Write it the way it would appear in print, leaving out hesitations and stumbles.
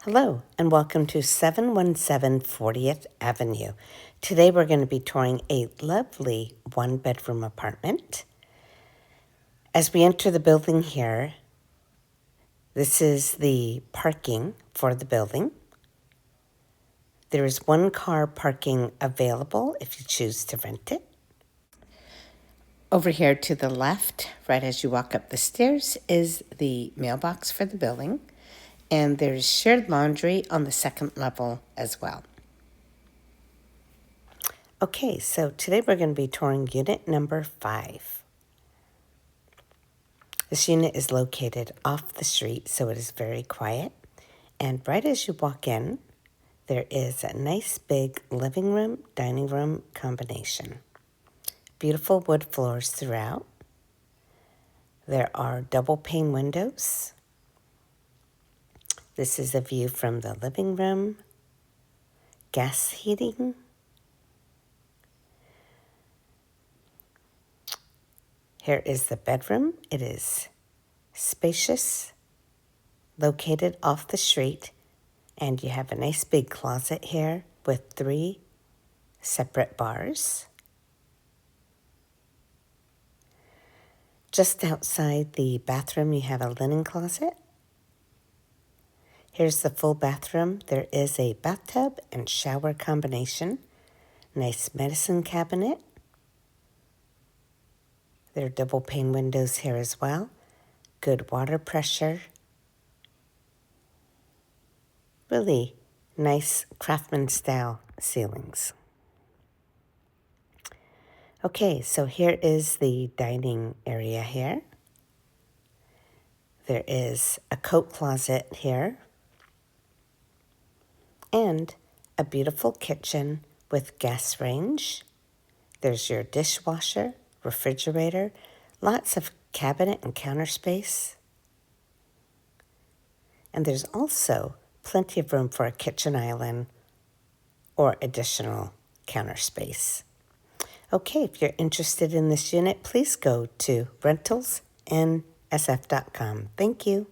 Hello, and welcome to 717 40th Avenue. Today we're going to be touring a lovely one-bedroom apartment. As we enter the building here, this is the parking for the building. There is one car parking available if you choose to rent it. Over here to the left, right as you walk up the stairs, is the mailbox for the building. And there's shared laundry on the second level as well. Okay, so today we're going to be touring unit number 5. This unit is located off the street, so it is very quiet. And right as you walk in, there is a nice big living room, dining room combination. Beautiful wood floors throughout. There are double pane windows. This is a view from the living room. Gas heating. Here is the bedroom. It is spacious, located off the street, and you have a nice big closet here with 3 separate bars. Just outside the bathroom, you have a linen closet. Here's the full bathroom. There is a bathtub and shower combination. Nice medicine cabinet. There are double pane windows here as well. Good water pressure. Really nice craftsman style ceilings. Okay, so here is the dining area here. There is a coat closet here. And a beautiful kitchen with gas range. There's your dishwasher, refrigerator, lots of cabinet and counter space. And there's also plenty of room for a kitchen island or additional counter space. Okay, if you're interested in this unit, please go to rentalsnsf.com. Thank you.